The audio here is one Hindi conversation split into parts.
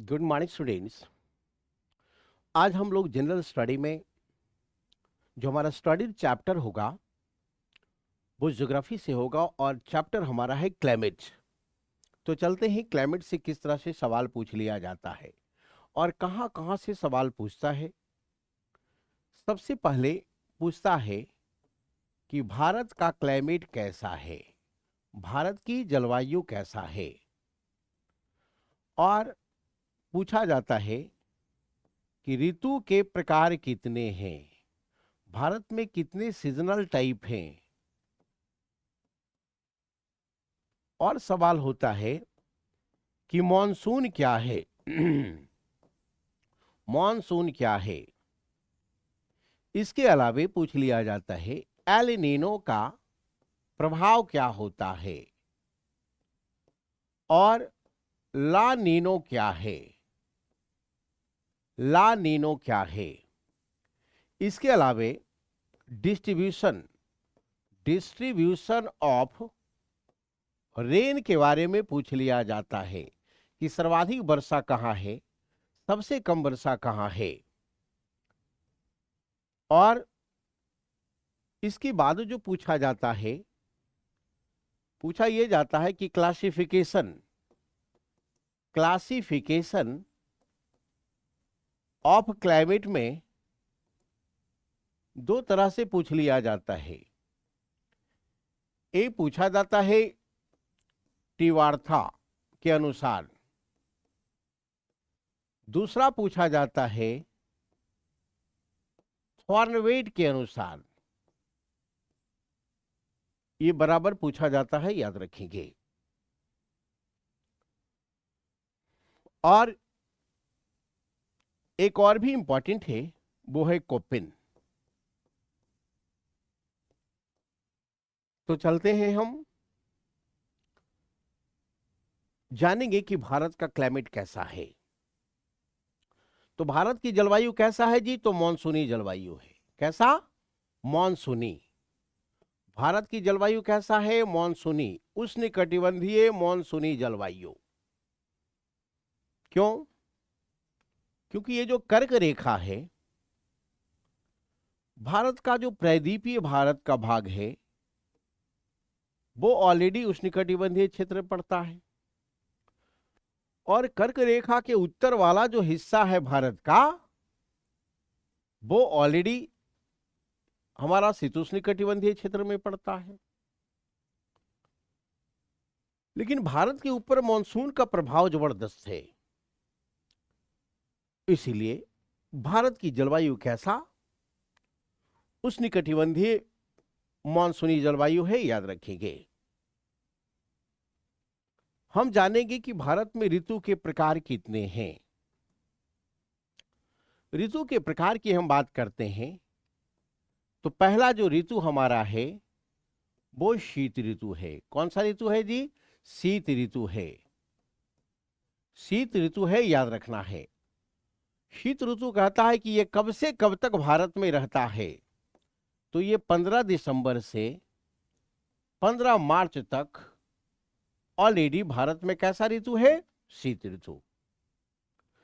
Good morning students. आज हम लोग जनरल स्टडी में जो हमारा स्टडी चैप्टर होगा वो ज्योग्राफी से होगा और चैप्टर हमारा है क्लाइमेट। तो चलते हैं क्लाइमेट से किस तरह से सवाल पूछ लिया जाता है और कहाँ कहाँ से सवाल पूछता है। सबसे पहले पूछता है कि भारत का क्लाइमेट कैसा है, भारत की जलवायु कैसा है। और पूछा जाता है कि ऋतु के प्रकार कितने हैं, भारत में कितने सीजनल टाइप हैं। और सवाल होता है कि मॉनसून क्या है मॉनसून क्या है। इसके अलावे पूछ लिया जाता है एल नीनो का प्रभाव क्या होता है और ला नीनो क्या है। ला नीनो क्या है। इसके अलावे डिस्ट्रीब्यूशन डिस्ट्रीब्यूशन ऑफ रेन के बारे में पूछ लिया जाता है कि सर्वाधिक वर्षा कहाँ है, सबसे कम वर्षा कहाँ है। और इसके बाद जो पूछा जाता है, पूछा यह जाता है कि क्लासिफिकेशन ऑफ क्लाइमेट में दो तरह से पूछ लिया जाता है। एक पूछा जाता है टिवार्था के अनुसार, दूसरा पूछा जाता है थॉर्नवेट के अनुसार। ये बराबर पूछा जाता है, याद रखेंगे। और एक और भी इंपॉर्टेंट है, वो है कोपेन। तो चलते हैं, हम जानेंगे कि भारत का क्लाइमेट कैसा है। तो भारत की जलवायु कैसा है जी, तो मॉनसूनी जलवायु है। कैसा? मॉनसूनी। भारत की जलवायु कैसा है? मॉनसूनी, उष्णकटिबंधीय मॉनसूनी जलवायु। क्यों? क्योंकि ये जो कर्क रेखा है, भारत का जो प्रायद्वीपीय भारत का भाग है वो ऑलरेडी उष्णकटिबंधीय क्षेत्र में पड़ता है। और कर्क रेखा के उत्तर वाला जो हिस्सा है भारत का, वो ऑलरेडी हमारा शीतोष्णकटिबंधीय क्षेत्र में पड़ता है। लेकिन भारत के ऊपर मॉनसून का प्रभाव जबरदस्त है, इसीलिए भारत की जलवायु कैसा? उष्णकटिबंधीय मॉनसूनी जलवायु है, याद रखेंगे। हम जानेंगे कि भारत में ऋतु के प्रकार कितने हैं। ऋतु के प्रकार की हम बात करते हैं तो पहला जो ऋतु हमारा है वो शीत ऋतु है। कौन सा ऋतु है जी? शीत ऋतु है। शीत ऋतु है, याद रखना है। शीत ऋतु कहता है कि ये कब से कब तक भारत में रहता है, तो ये 15 दिसंबर से 15 मार्च तक ऑलरेडी भारत में कैसा ऋतु है? शीत ऋतु,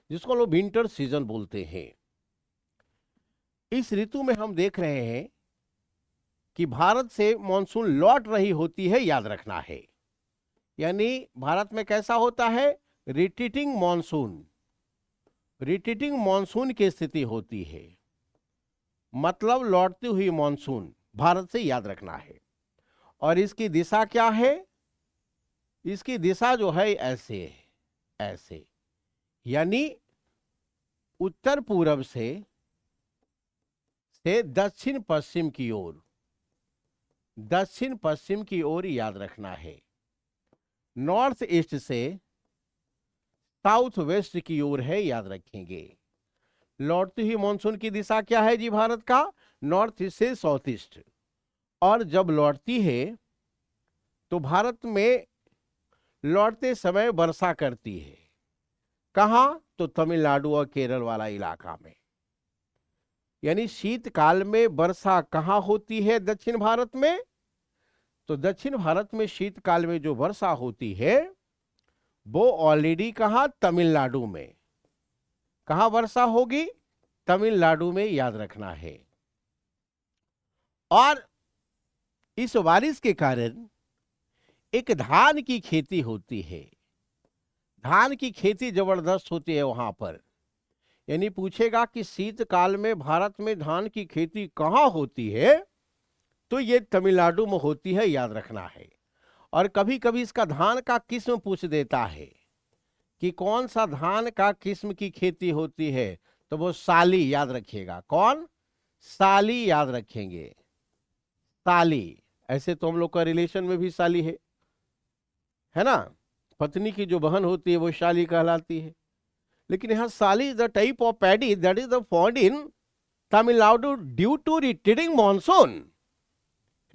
जिसको लोग विंटर सीजन बोलते हैं। इस ऋतु में हम देख रहे हैं कि भारत से मॉनसून लौट रही होती है, याद रखना है। यानी भारत में कैसा होता है? रिट्रीटिंग मॉनसून, रिट्रीटिंग मॉनसून की स्थिति होती है, मतलब लौटती हुई मॉनसून भारत से, याद रखना है। और इसकी दिशा क्या है? इसकी दिशा जो है ऐसे है, ऐसे, यानी उत्तर पूर्व से दक्षिण पश्चिम की ओर, दक्षिण पश्चिम की ओर, याद रखना है। नॉर्थ ईस्ट से साउथ वेस्ट की ओर है, याद रखेंगे। लौटती हुई मॉनसून की दिशा क्या है जी भारत का? नॉर्थ ईस्ट से साउथ ईस्ट। और जब लौटती है तो भारत में लौटते समय वर्षा करती है। कहां? तो तमिलनाडु और केरल वाला इलाका में। यानी शीतकाल में वर्षा कहां होती है दक्षिण भारत में? तो दक्षिण भारत में शीतकाल में जो वर्षा होती है वो ऑलरेडी कहां? तमिलनाडु में। कहां वर्षा होगी? तमिलनाडु में, याद रखना है। और इस बारिश के कारण एक धान की खेती होती है। धान की खेती जबरदस्त होती है वहां पर। यानी पूछेगा कि शीतकाल में भारत में धान की खेती कहां होती है, तो ये तमिलनाडु में होती है, याद रखना है। और कभी कभी इसका धान का किस्म पूछ देता है कि कौन सा धान का किस्म की खेती होती है, तो वो साली, याद रखिएगा। कौन? साली, याद रखेंगे। साली। ऐसे तो हम लोग का रिलेशन में भी साली है ना। पत्नी की जो बहन होती है वो शाली कहलाती है। लेकिन यहां sali is the type of paddy that is found in Tamil Nadu due to returning monsoon.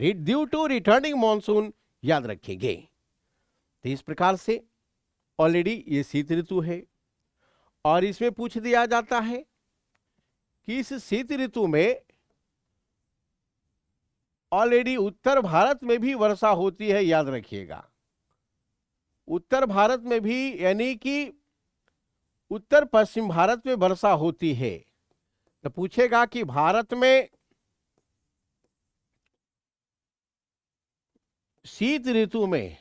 Due to returning monsoon, याद रखेंगे। तो इस प्रकार से ऑलरेडी ये शीत ऋतु है। और इसमें पूछ दिया जाता है कि इस शीत ऋतु में ऑलरेडी उत्तर भारत में भी वर्षा होती है, याद रखिएगा। उत्तर भारत में भी, यानी कि उत्तर पश्चिम भारत में वर्षा होती है। तो पूछेगा कि भारत में शीत ऋतु में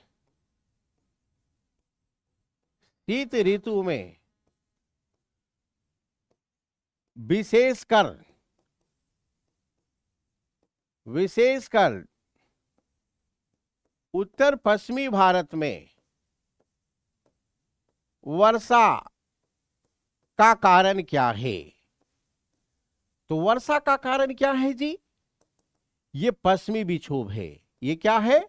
विशेषकर उत्तर पश्चिमी भारत में वर्षा का कारण क्या है? तो वर्षा का कारण क्या है जी? ये पश्चिमी विक्षोभ है। ये क्या है?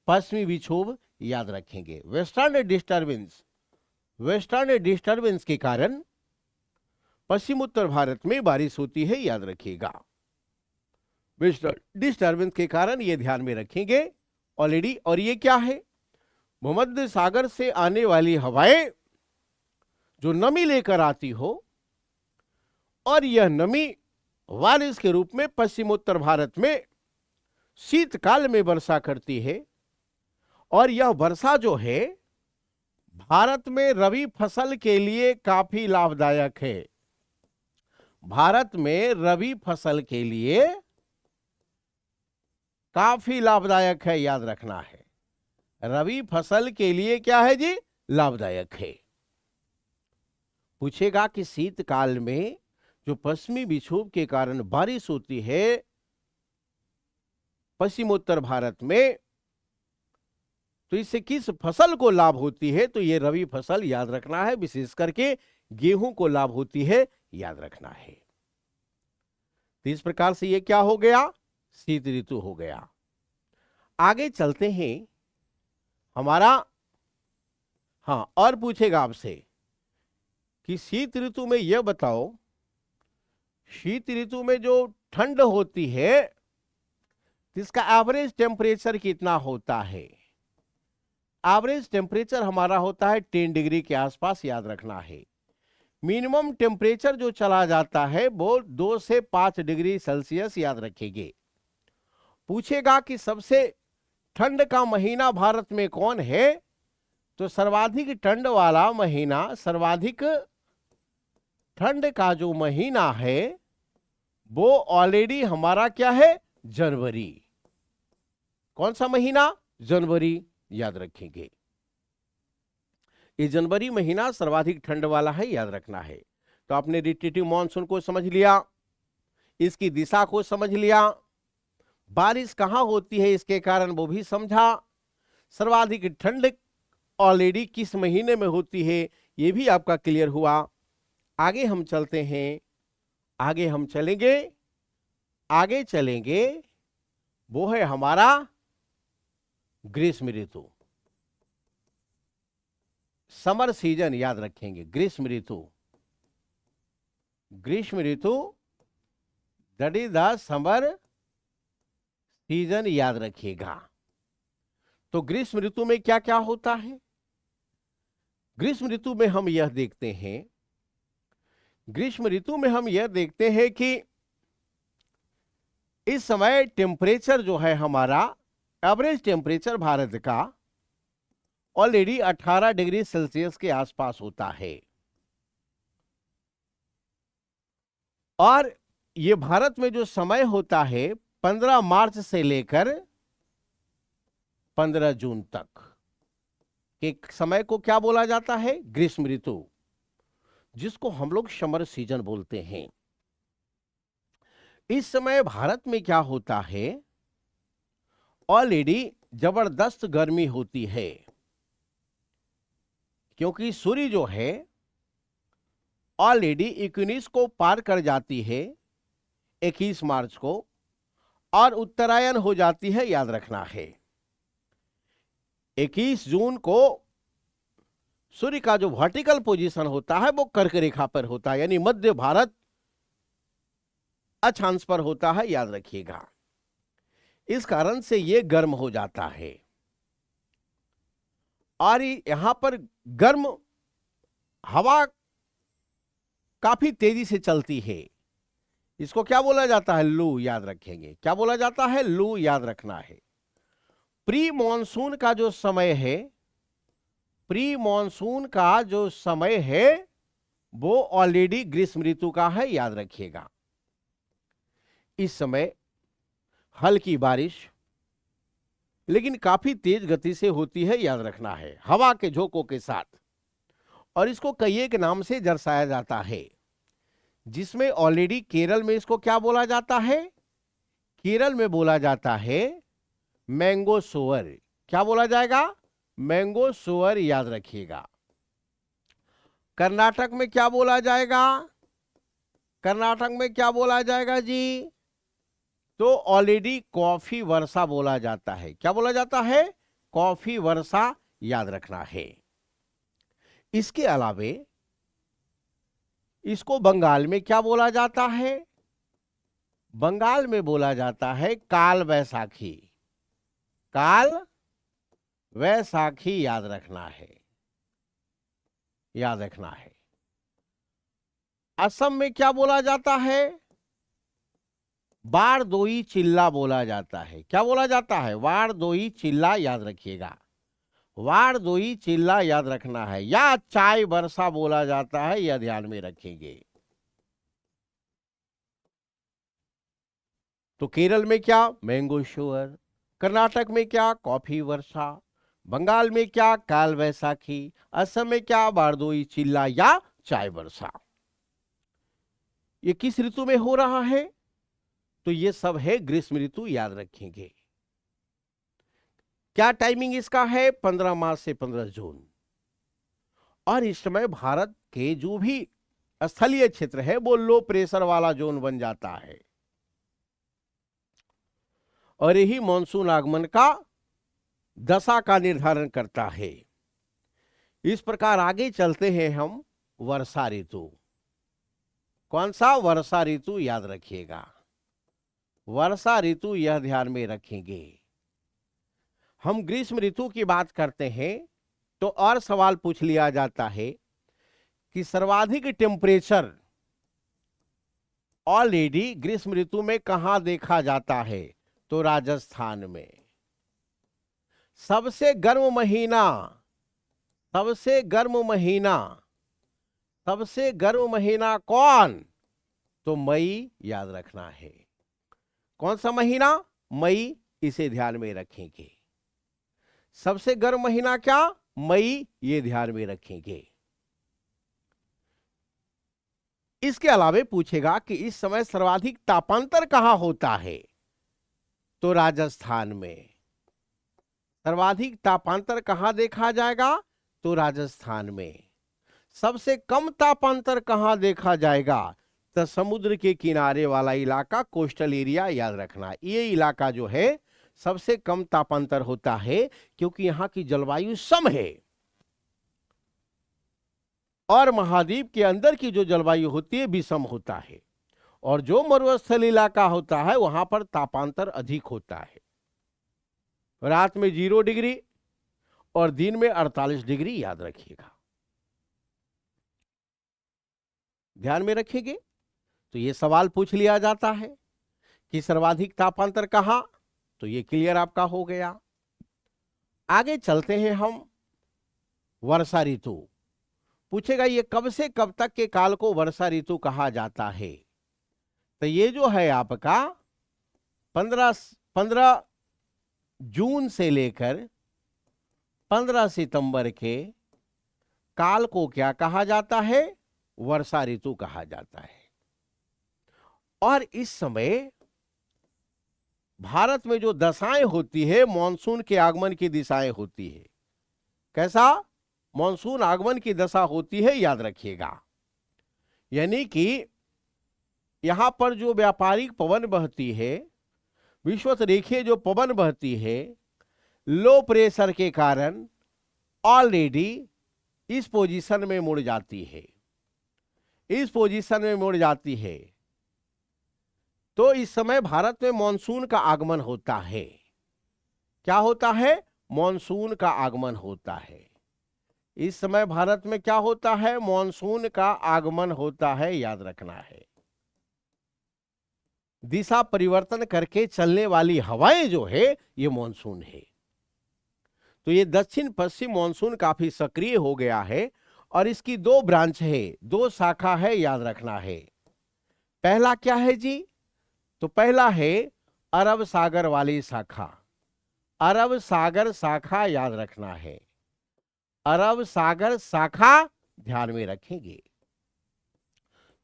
पश्चिमी विक्षोभ, याद रखेंगे। वेस्टर्न डिस्टर्बेंस के कारण पश्चिम उत्तर भारत में बारिश होती है, याद रखिएगा। वेस्टर्न डिस्टर्बेंस के कारण, ये ध्यान में रखेंगे ऑलरेडी। और ये क्या है? भूमध्य सागर से आने वाली हवाएं जो नमी लेकर आती हो, और यह नमी बारिश के रूप में पश्चिम उत्तर भारत में शीतकाल में वर्षा करती है। और यह वर्षा जो है भारत में रबी फसल के लिए काफी लाभदायक है। भारत में रबी फसल के लिए काफी लाभदायक है, याद रखना है। रबी फसल के लिए क्या है जी? लाभदायक है। पूछेगा कि शीतकाल में जो पश्चिमी विक्षोभ के कारण बारिश होती है पश्चिम उत्तर भारत में, तो इससे किस फसल को लाभ होती है? तो ये रबी फसल, याद रखना है। विशेष करके गेहूं को लाभ होती है, याद रखना है। तो इस प्रकार से ये क्या हो गया? शीत ऋतु हो गया। आगे चलते हैं हमारा। हाँ, और पूछेगा आपसे कि शीत ऋतु में यह बताओ, शीत ऋतु में जो ठंड होती है इसका एवरेज टेम्परेचर कितना होता है? एवरेज टेम्परेचर हमारा होता है 10 डिग्री के आसपास, याद रखना है। मिनिमम टेम्परेचर जो चला जाता है वो 2 से 5 डिग्री सेल्सियस, याद रखेंगे। पूछेगा कि सबसे ठंड का महीना भारत में कौन है? तो सर्वाधिक ठंड वाला महीना, सर्वाधिक ठंड का जो महीना है वो ऑलरेडी हमारा क्या है? जनवरी। कौन सा महीना? जनवरी, याद रखेंगे। ये जनवरी महीना सर्वाधिक ठंड वाला है, याद रखना है। तो आपने रोटेटिव मॉनसून को समझ लिया, इसकी दिशा को समझ लिया, बारिश कहां होती है इसके कारण वो भी समझा, सर्वाधिक ठंड ऑलरेडी किस महीने में होती है ये भी आपका क्लियर हुआ। आगे हम चलते हैं, आगे हम चलेंगे वो है हमारा ग्रीष्म ऋतु, समर सीजन, याद रखेंगे। ग्रीष्म ऋतु that is the summer season, याद रखिएगा। तो ग्रीष्म ऋतु में क्या क्या होता है? ग्रीष्म ऋतु में हम यह देखते हैं कि इस समय टेम्परेचर जो है हमारा, एवरेज टेम्परेचर भारत का ऑलरेडी 18 डिग्री सेल्सियस के आसपास होता है। और ये भारत में जो समय होता है 15 मार्च से लेकर 15 जून तक के समय को क्या बोला जाता है? ग्रीष्म ऋतु, जिसको हम लोग समर सीजन बोलते हैं। इस समय भारत में क्या होता है, ऑलरेडी जबरदस्त गर्मी होती है, क्योंकि सूर्य जो है ऑलरेडी 19 को पार कर जाती है, 21 मार्च को, और उत्तरायण हो जाती है, याद रखना है। 21 जून को सूर्य का जो वर्टिकल पोजीशन होता है वो कर्क रेखा पर होता है, यानी मध्य भारत अक्षांश पर होता है, याद रखिएगा। इस कारण से ये गर्म हो जाता है, और यहां पर गर्म हवा काफी तेजी से चलती है। इसको क्या बोला जाता है? लू, याद रखेंगे। क्या बोला जाता है? लू, याद रखना है। प्री मॉनसून का जो समय है, प्री मॉनसून का जो समय है वो ऑलरेडी ग्रीष्म ऋतु का है, याद रखिएगा। इस समय हल्की बारिश, लेकिन काफी तेज गति से होती है, याद रखना है, हवा के झोंकों के साथ। और इसको कई एक नाम से दर्शाया जाता है, जिसमें ऑलरेडी केरल में इसको क्या बोला जाता है? केरल में बोला जाता है मैंगो सोअर। क्या बोला जाएगा? मैंगो सोअर, याद रखिएगा। कर्नाटक में क्या बोला जाएगा? कर्नाटक में क्या बोला जाएगा जी? तो ऑलरेडी कॉफी वर्षा बोला जाता है। क्या बोला जाता है? कॉफी वर्षा, याद रखना है। इसके अलावे इसको बंगाल में क्या बोला जाता है? बंगाल में बोला जाता है काल वैसाखी। काल वैसाखी, याद रखना है, याद रखना है। असम में क्या बोला जाता है? बारदोई चिल्ला बोला जाता है। क्या बोला जाता है? वारदोई चिल्ला, याद रखिएगा। वारदोई चिल्ला, याद रखना है। या चाय वर्षा बोला जाता है, यह ध्यान में रखेंगे। तो केरल में क्या? Mango shore. कर्नाटक में क्या? कॉफी वर्षा। बंगाल में क्या? काल वैसाखी। असम में क्या? बारदोई चिल्ला या चाय वर्षा। ये किस ऋतु में हो रहा है? तो ये सब है ग्रीष्म ऋतु, याद रखेंगे। क्या टाइमिंग इसका है? 15 मार्च से 15 जून। और इस समय भारत के जो भी स्थलीय क्षेत्र है वो लो प्रेशर वाला जोन बन जाता है, और यही मॉनसून आगमन का दशा का निर्धारण करता है। इस प्रकार आगे चलते हैं हम वर्षा ऋतु। कौन सा? वर्षा ऋतु, याद रखिएगा। वर्षा ऋतु, यह ध्यान में रखेंगे। हम ग्रीष्म ऋतु की बात करते हैं तो और सवाल पूछ लिया जाता है कि सर्वाधिक टेम्परेचर ऑलरेडी ग्रीष्म ऋतु में कहां देखा जाता है? तो राजस्थान में। सबसे गर्म महीना, सबसे गर्म महीना, सबसे गर्म महीना कौन? तो मई, याद रखना है। कौन सा महीना? मई, इसे ध्यान में रखेंगे। सबसे गर्म महीना क्या? मई, ये ध्यान में रखेंगे। इसके अलावे पूछेगा कि इस समय सर्वाधिक तापांतर कहां होता है? तो राजस्थान में। सर्वाधिक तापांतर कहां देखा जाएगा? तो राजस्थान में। सबसे कम तापांतर कहां देखा जाएगा? तो समुद्र के किनारे वाला इलाका, कोस्टल एरिया, याद रखना। ये इलाका जो है सबसे कम तापांतर होता है, क्योंकि यहां की जलवायु सम है, और महाद्वीप के अंदर की जो जलवायु होती है विषम होता है, और जो मरुस्थल इलाका होता है वहां पर तापांतर अधिक होता है। रात में 0 डिग्री और दिन में 48 डिग्री, याद रखिएगा। ध्यान में रखेंगे। तो ये सवाल पूछ लिया जाता है कि सर्वाधिक तापांतर कहां? तो ये क्लियर आपका हो गया। आगे चलते हैं हम वर्षा ऋतु। पूछेगा ये कब से कब तक के काल को वर्षा ऋतु कहा जाता है? तो ये जो है आपका 15 जून से लेकर 15 सितंबर के काल को क्या कहा जाता है? वर्षा ऋतु कहा जाता है। और इस समय भारत में जो दशाएं होती है, मॉनसून के आगमन की दिशाएं होती है। कैसा? मॉनसून आगमन की दशा होती है, याद रखिएगा। यानी कि यहां पर जो व्यापारिक पवन बहती है, विषुवत रेखीय जो पवन बहती है, लो प्रेशर के कारण ऑलरेडी इस पोजीशन में मुड़ जाती है, इस पोजीशन में मुड़ जाती है। तो इस समय भारत में मॉनसून का आगमन होता है। क्या होता है? मॉनसून का आगमन होता है। इस समय भारत में क्या होता है? मॉनसून का आगमन होता है, याद रखना है। दिशा परिवर्तन करके चलने वाली हवाएं जो है, ये मॉनसून है। तो ये दक्षिण पश्चिम मॉनसून काफी सक्रिय हो गया है और इसकी दो ब्रांच है, दो शाखा है, याद रखना है। पहला क्या है जी? तो पहला है अरब सागर वाली शाखा, अरब सागर शाखा, याद रखना है। अरब सागर शाखा ध्यान में रखेंगे।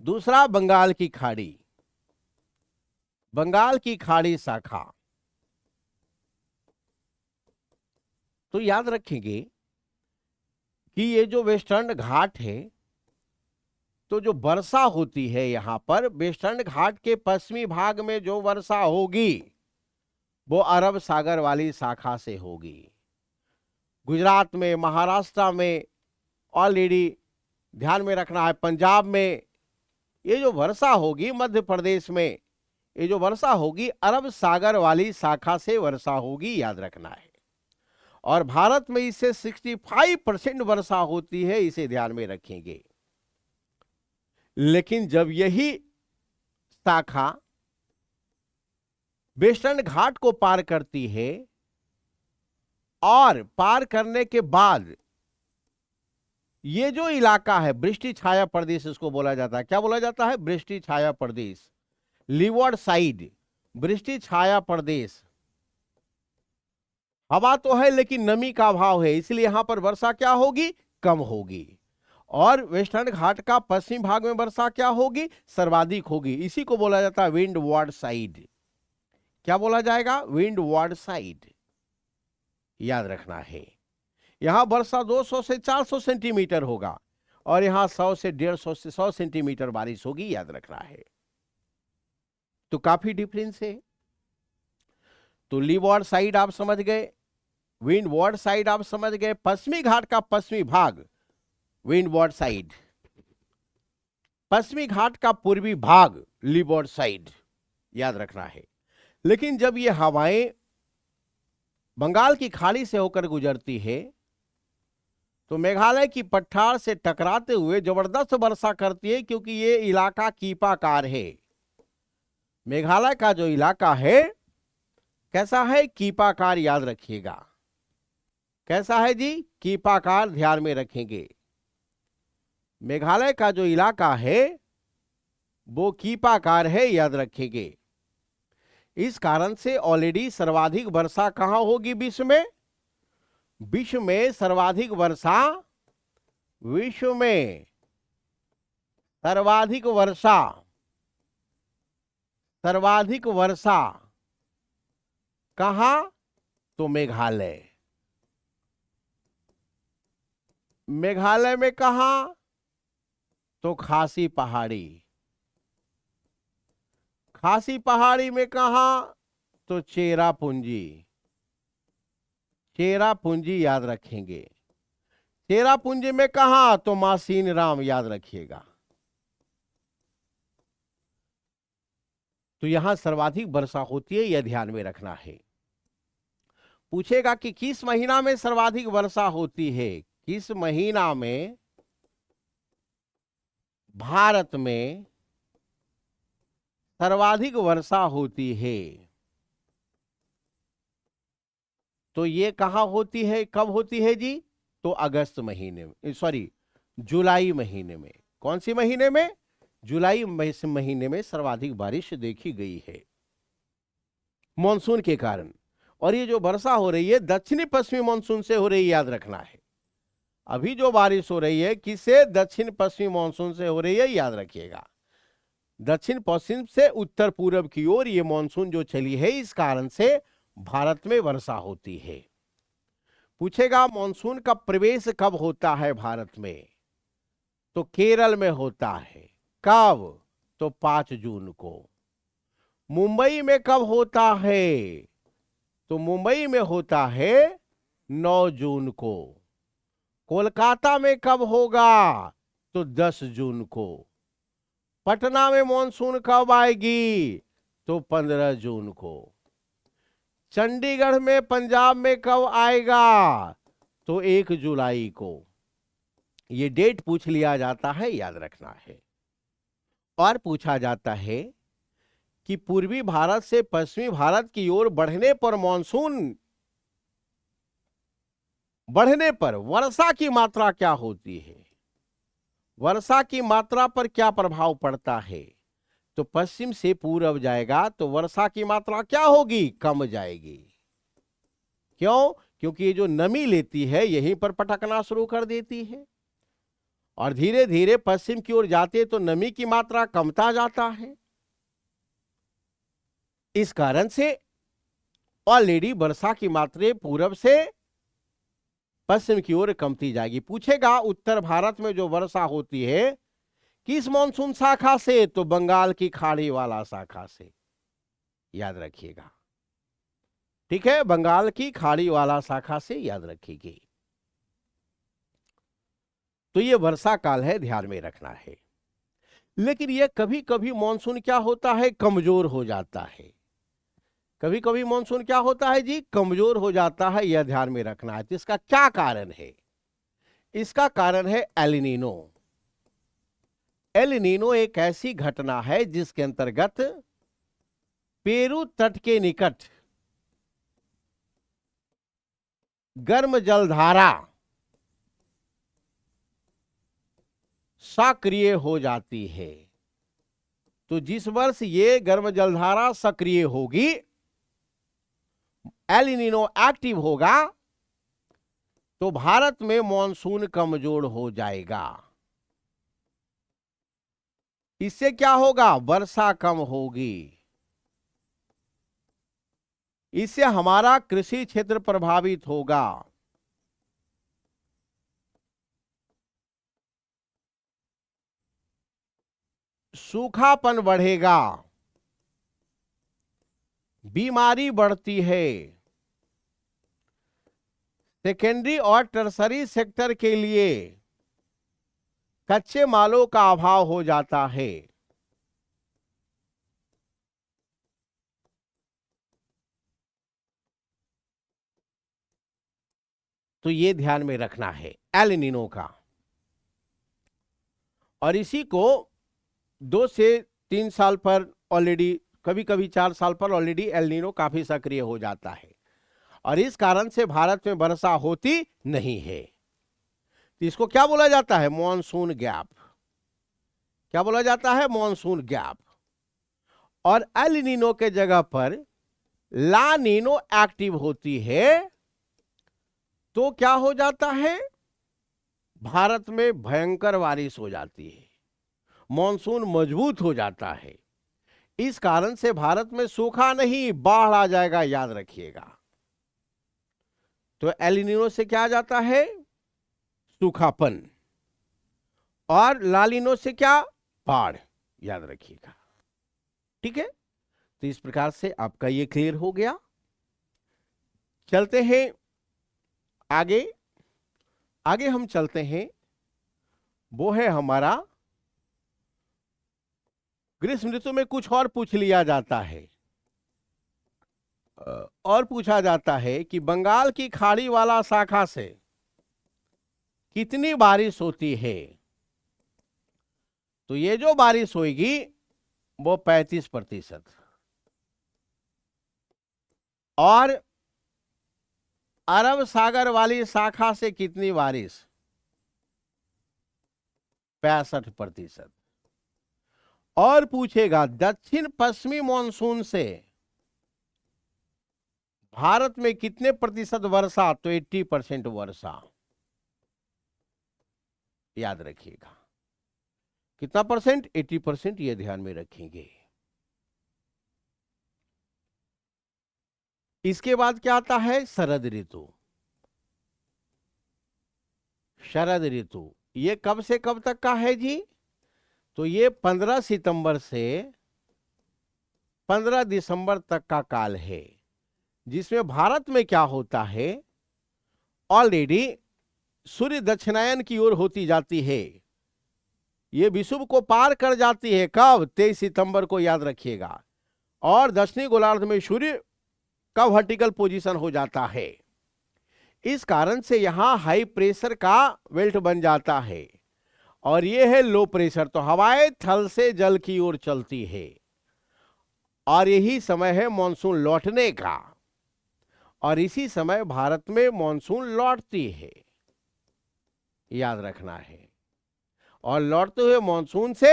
दूसरा बंगाल की खाड़ी, बंगाल की खाड़ी शाखा। तो याद रखेंगे कि ये जो वेस्टर्न घाट है, तो जो वर्षा होती है यहां पर वेस्टर्न घाट के पश्चिमी भाग में जो वर्षा होगी वो अरब सागर वाली शाखा से होगी। गुजरात में, महाराष्ट्र में ऑलरेडी ध्यान में रखना है, पंजाब में ये जो वर्षा होगी, मध्य प्रदेश में ये जो वर्षा होगी अरब सागर वाली शाखा से वर्षा होगी, याद रखना है। और भारत में इससे 65% वर्षा होती है, इसे ध्यान में रखेंगे। लेकिन जब यही शाखा वेस्टर्न घाट को पार करती है और पार करने के बाद ये जो इलाका है वृष्टि छाया प्रदेश, इसको बोला जाता है। क्या बोला जाता है? वृष्टि छाया प्रदेश, लीवॉर्ड साइड, वृष्टि छाया प्रदेश। हवा तो है लेकिन नमी का अभाव है, इसलिए यहां पर वर्षा क्या होगी? कम होगी। और वेस्टर्न घाट का पश्चिम भाग में वर्षा क्या होगी? सर्वाधिक होगी। इसी को बोला जाता है विंड वार्ड साइड। क्या बोला जाएगा? विंड वार्ड साइड, याद रखना है। यहां वर्षा 200 से 400 सेंटीमीटर होगा और यहां 100 से 150 से 100 सेंटीमीटर बारिश होगी, याद रखना है। तो काफी डिफरेंस है। तो लीवॉर्ड साइड आप समझ गए, विंड वार्ड साइड आप समझ गए, पश्चिमी घाट का पश्चिमी भाग विंड वार्ड साइड, पश्चिमी घाट का पूर्वी भाग लीवॉर्ड साइड, याद रखना है। लेकिन जब ये हवाएं बंगाल की खाड़ी से होकर गुजरती है तो मेघालय की पठार से टकराते हुए जबरदस्त वर्षा करती है, क्योंकि ये इलाका कीपाकार है। मेघालय का जो इलाका है कैसा है? कीपाकार, याद रखिएगा। कैसा है जी? कीपाकार, ध्यान में रखेंगे। मेघालय का जो इलाका है वो कीपाकार है, याद रखेंगे। इस कारण से ऑलरेडी सर्वाधिक वर्षा कहां होगी विश्व में? विश्व में सर्वाधिक वर्षा, विश्व में सर्वाधिक वर्षा, सर्वाधिक वर्षा कहां? तो मेघालय। मेघालय में कहां? तो खासी पहाड़ी। खासी पहाड़ी में कहां? तो चेरापूंजी। चेरापूंजी, याद रखेंगे। चेरापूंजी में कहां? तो मासीन राम, याद रखिएगा। तो यहां सर्वाधिक वर्षा होती है, यह ध्यान में रखना है। पूछेगा कि किस महीना में सर्वाधिक वर्षा होती है? किस महीना में भारत में सर्वाधिक वर्षा होती है? तो ये कहां होती है, कब होती है जी? तो अगस्त महीने में, सॉरी जुलाई महीने में। कौन सी महीने में? जुलाई महीने में सर्वाधिक बारिश देखी गई है मॉनसून के कारण। और ये जो वर्षा हो रही है दक्षिणी पश्चिमी मॉनसून से हो रही है, याद रखना है। अभी जो बारिश हो रही है किससे? दक्षिण पश्चिमी मॉनसून से हो रही है, याद रखिएगा। दक्षिण पश्चिम से उत्तर पूर्व की ओर ये मॉनसून जो चली है, इस कारण से भारत में वर्षा होती है। पूछेगा मॉनसून का प्रवेश कब होता है भारत में? तो केरल में होता है। कब? तो 5 जून को। मुंबई में कब होता है? तो मुंबई में होता है 9 जून को। कोलकाता में कब होगा? तो 10 जून को। पटना में मॉनसून कब आएगी? तो 15 जून को। चंडीगढ़ में पंजाब में कब आएगा? तो 1 जुलाई को। ये डेट पूछ लिया जाता है, याद रखना है। और पूछा जाता है कि पूर्वी भारत से पश्चिमी भारत की ओर बढ़ने पर मॉनसून बढ़ने पर वर्षा की मात्रा क्या होती है? वर्षा की मात्रा पर क्या प्रभाव पड़ता है? तो पश्चिम से पूर्व जाएगा तो वर्षा की मात्रा क्या होगी? कम जाएगी। क्यों? क्योंकि ये जो नमी लेती है यहीं पर पटकना शुरू कर देती है, और धीरे धीरे पश्चिम की ओर जाते तो नमी की मात्रा कमता जाता है। इस कारण से ऑलरेडी वर्षा की मात्रा पूर्व से पश्चिम की ओर कमती जाएगी। पूछेगा उत्तर भारत में जो वर्षा होती है किस मॉनसून शाखा से? तो बंगाल की खाड़ी वाला शाखा से, याद रखिएगा। ठीक है, बंगाल की खाड़ी वाला शाखा से, याद रखिएगा। तो ये वर्षा काल है, ध्यान में रखना है। लेकिन ये कभी कभी मॉनसून क्या होता है? कमजोर हो जाता है। कभी कभी मॉनसून क्या होता है जी? कमजोर हो जाता है, यह ध्यान में रखना है। तो इसका क्या कारण है? इसका कारण है एल नीनो। एल नीनो एक ऐसी घटना है जिसके अंतर्गत पेरू तट के निकट गर्म जलधारा सक्रिय हो जाती है। तो जिस वर्ष ये गर्म जलधारा सक्रिय होगी, एल नीनो एक्टिव होगा, तो भारत में मॉनसून कमजोर हो जाएगा। इससे क्या होगा? वर्षा कम होगी। इससे हमारा कृषि क्षेत्र प्रभावित होगा। सूखापन बढ़ेगा, बीमारी बढ़ती है। सेकेंडरी और टर्सरी सेक्टर के लिए कच्चे मालों का अभाव हो जाता है। तो ये ध्यान में रखना है एल नीनो का। और इसी को 2 से 3 साल पर ऑलरेडी, कभी कभी 4 साल पर ऑलरेडी एल नीनो काफी सक्रिय हो जाता है, और इस कारण से भारत में वर्षा होती नहीं है। तो इसको क्या बोला जाता है? Monsoon gap. क्या बोला जाता है? Monsoon gap. और एल नीनो के जगह पर ला नीनो एक्टिव होती है, तो क्या हो जाता है? भारत में भयंकर बारिश हो जाती है, मॉनसून मजबूत हो जाता है। इस कारण से भारत में सूखा नहीं, बाढ़ आ जाएगा, याद रखिएगा। तो एल नीनो से क्या आ जाता है? सूखापन। और ला नीनो से क्या? बाढ़, याद रखिएगा। ठीक है, तो इस प्रकार से आपका ये क्लियर हो गया। चलते हैं आगे। आगे हम चलते हैं, वो है हमारा ग्रीष्म ऋतु में कुछ और पूछ लिया जाता है। और पूछा जाता है कि बंगाल की खाड़ी वाला शाखा से कितनी बारिश होती है? तो ये जो बारिश होगी वो 35%। और अरब सागर वाली शाखा से कितनी बारिश? 65%। और पूछेगा दक्षिण पश्चिमी मॉनसून से भारत में कितने प्रतिशत वर्षा, तो 80% वर्षा। याद रखिएगा कितना परसेंट, 80%, ये ध्यान में रखेंगे। इसके बाद क्या आता है, शरद ऋतु। शरद ऋतु ये कब से कब तक का है जी, तो ये 15 सितंबर से 15 दिसंबर तक का काल है, जिसमें भारत में क्या होता है, ऑलरेडी सूर्य दक्षिणायन की ओर होती जाती है। ये विषुव को पार कर जाती है, कब, 23 सितंबर को, याद रखिएगा। और दक्षिणी गोलार्ध में सूर्य का वर्टिकल पोजीशन हो जाता है। इस कारण से यहां हाई प्रेशर का बेल्ट बन जाता है, और ये है लो प्रेशर। तो हवाएं थल से जल की ओर चलती है, और यही समय है मॉनसून लौटने का, और इसी समय भारत में मॉनसून लौटती है, याद रखना है। और लौटते हुए मॉनसून से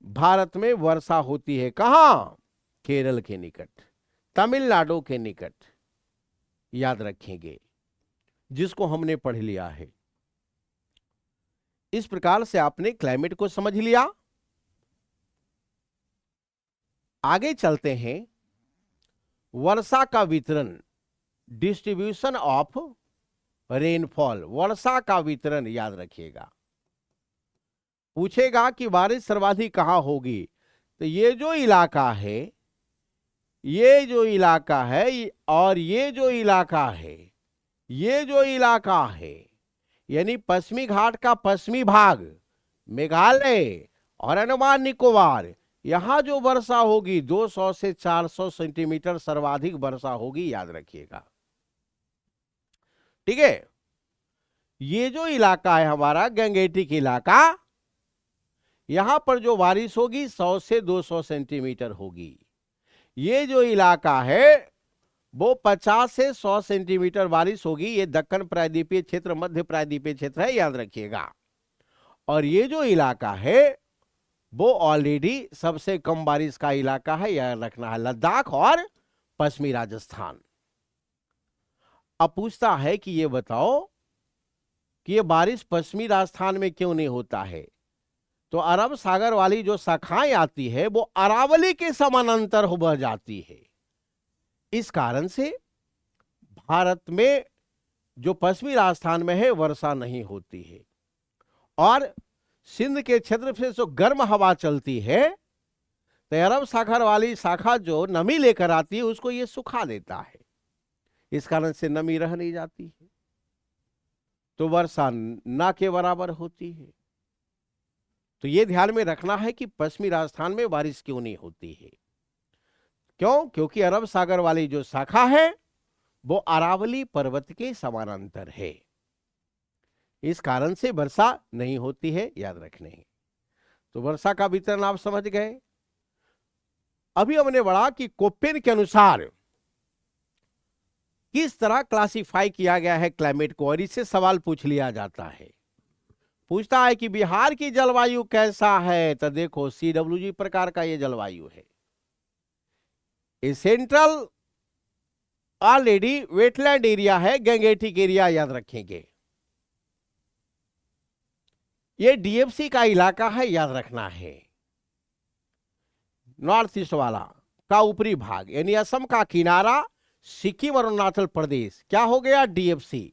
भारत में वर्षा होती है, कहां, केरल के निकट, तमिलनाडु के निकट, याद रखेंगे, जिसको हमने पढ़ लिया है। इस प्रकार से आपने क्लाइमेट को समझ लिया। आगे चलते हैं, वर्षा का वितरण, डिस्ट्रीब्यूशन ऑफ रेनफॉल, वर्षा का वितरण, याद रखिएगा। पूछेगा कि बारिश सर्वाधिक कहां होगी, तो ये जो इलाका है, ये जो इलाका है, और ये जो इलाका है, ये जो इलाका है, यानी पश्चिमी घाट का पश्चिमी भाग, मेघालय और अंडमान निकोबार, यहां जो वर्षा होगी 200 से 400 सेंटीमीटर सर्वाधिक वर्षा होगी, याद रखिएगा। ठीक है, ये जो इलाका है हमारा गंगेटिक इलाका, यहां पर जो बारिश होगी 100 से 200 सेंटीमीटर होगी। ये जो इलाका है वो 50 से 100 सेंटीमीटर बारिश होगी। ये दक्कन प्रायद्वीपीय क्षेत्र, मध्य प्रायद्वीपीय क्षेत्र है, याद रखिएगा। और ये जो इलाका है वो ऑलरेडी सबसे कम बारिश का इलाका है, याद रखना है, लद्दाख और पश्चिमी राजस्थान। अब पूछता है कि ये बताओ कि ये बारिश पश्चिमी राजस्थान में क्यों नहीं होता है, तो अरब सागर वाली जो शाखाएं आती है वो अरावली के समानांतर हो बह जाती है। इस कारण से भारत में जो पश्चिमी राजस्थान में है वर्षा नहीं होती है, और सिंध के क्षेत्र से जो गर्म हवा चलती है, तो अरब सागर वाली शाखा जो नमी लेकर आती है उसको ये सुखा देता है। इस कारण से नमी रह नहीं जाती है, तो वर्षा ना के बराबर होती है। तो ये ध्यान में रखना है कि पश्चिमी राजस्थान में बारिश क्यों नहीं होती है। क्यों? क्योंकि अरब सागर वाली जो शाखा है वो अरावली पर्वत के समानांतर है, इस कारण से वर्षा नहीं होती है, याद रखने। तो वर्षा का वितरण आप समझ गए। अभी हमने बढ़ा कि कोपेन के अनुसार किस तरह क्लासिफाई किया गया है क्लाइमेट को, और इससे सवाल पूछ लिया जाता है। पूछता है कि बिहार की जलवायु कैसा है, तो देखो CWG प्रकार का ये जलवायु है। ये सेंट्रल ऑलरेडी वेटलैंड एरिया है, गंगेटिक एरिया, याद रखेंगे। ये DFC का इलाका है, याद रखना है। नॉर्थ ईस्ट वाला का ऊपरी भाग, यानी असम का किनारा, सिक्किम और अरुणाचल प्रदेश, क्या हो गया, DFC।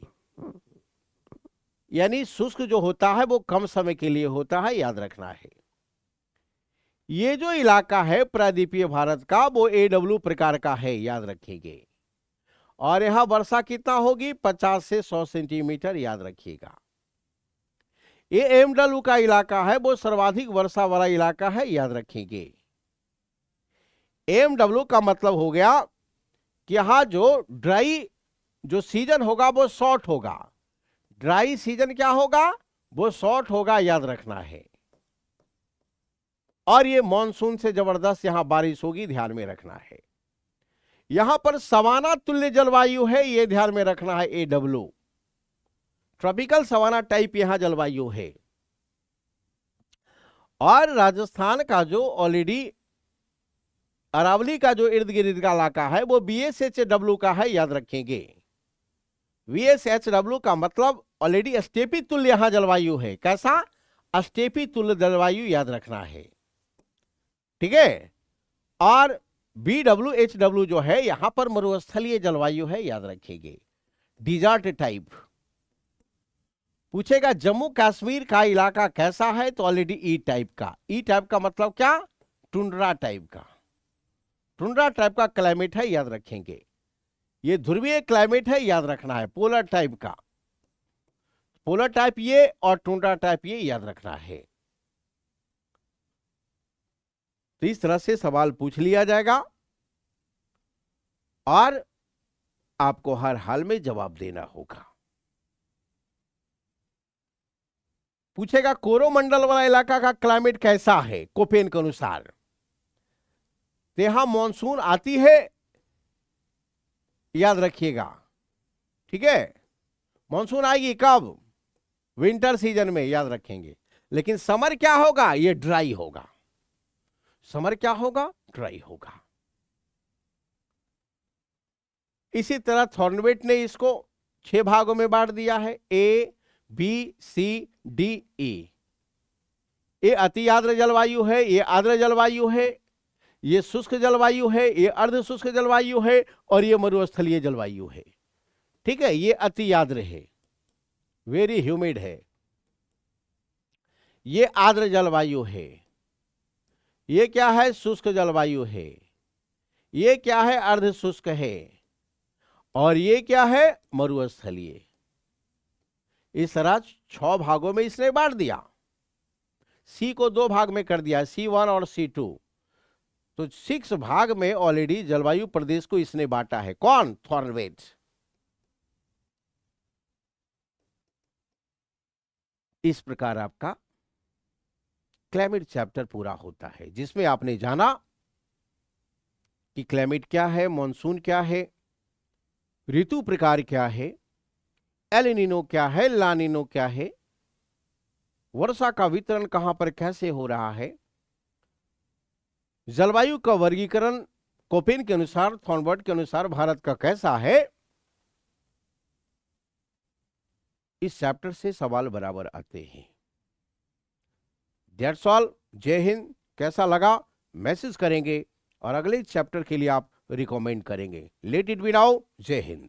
यानी शुष्क जो होता है वो कम समय के लिए होता है, याद रखना है। ये जो इलाका है प्रायद्वीपीय भारत का वो AW प्रकार का है, याद रखिएगा। और यहां वर्षा कितना होगी, 50 से 100 सेंटीमीटर, याद रखिएगा। ये MW का इलाका है, वो सर्वाधिक वर्षा वाला इलाका है, याद रखेंगे। MW का मतलब हो गया कि यहां जो ड्राई जो सीजन होगा वो शॉर्ट होगा, ड्राई सीजन क्या होगा, वो शॉर्ट होगा, याद रखना है। और ये मॉनसून से जबरदस्त यहां बारिश होगी, ध्यान में रखना है। यहां पर सवाना तुल्य जलवायु है, ये ध्यान में रखना है, AW ट्रॉपिकल सवाना टाइप यहां जलवायु है। और राजस्थान का जो ऑलरेडी अरावली का जो इर्द गिर्द का इलाका है वो BSHW का है, याद रखेंगे। VSHW का मतलब ऑलरेडी स्टेपी तुल्य यहां जलवायु है। कैसा? स्टेपी तुल्य जलवायु, याद रखना है, ठीक है। और BWHW जो है यहां पर मरुस्थलीय जलवायु है, याद रखेंगे, डिजर्ट टाइप। पूछेगा जम्मू कश्मीर का इलाका कैसा है, तो ऑलरेडी ई टाइप का। ई टाइप का मतलब क्या? टुंड्रा टाइप का। टुंड्रा टाइप का क्लाइमेट है, याद रखेंगे। ये ध्रुवीय क्लाइमेट है, याद रखना है, पोलर टाइप का। पोलर टाइप ये और टुंड्रा टाइप ये, याद रखना है। तो इस तरह से सवाल पूछ लिया जाएगा और आपको हर हाल में जवाब देना होगा। पूछेगा कोरोमंडल वाला इलाका का क्लाइमेट कैसा है कोपेन के अनुसार। तो यहां मॉनसून आती है, याद रखिएगा, ठीक है। मॉनसून आएगी कब? विंटर सीजन में, याद रखेंगे। लेकिन समर क्या होगा? ये ड्राई होगा। समर क्या होगा? ड्राई होगा। इसी तरह थॉर्नवेट ने इसको 6 भागों में बांट दिया है, A, B, C, D, E। ये अति आर्द्र जलवायु है, ये आर्द्र जलवायु है, ये शुष्क जलवायु है, ये अर्ध शुष्क जलवायु है, और ये मरुस्थलीय जलवायु है, ठीक है। ये अति आर्द्र है, वेरी ह्यूमिड है। ये आर्द्र जलवायु है। ये क्या है? शुष्क जलवायु है। ये क्या है? अर्ध शुष्क है। और ये क्या है? मरुस्थलीय। इस तरह 6 भागों में इसने बांट दिया। सी को 2 भाग में कर दिया, C1 और C2। तो 6 भाग में ऑलरेडी जलवायु प्रदेश को इसने बांटा है। कौन? थॉर्नवेट। इस प्रकार आपका क्लाइमेट चैप्टर पूरा होता है, जिसमें आपने जाना कि क्लाइमेट क्या है, मॉनसून क्या है, ऋतु प्रकार क्या है, एल नीनो क्या है, ला नीनो क्या है, वर्षा का वितरण कहां पर कैसे हो रहा है, जलवायु का वर्गीकरण कोपेन के अनुसार, थॉर्नबर्ट के अनुसार भारत का कैसा है। इस चैप्टर से सवाल बराबर आते हैं। That's all. जय हिंद। कैसा लगा मैसेज करेंगे और अगले चैप्टर के लिए आप रिकमेंड करेंगे। Let it be now. जय हिंद।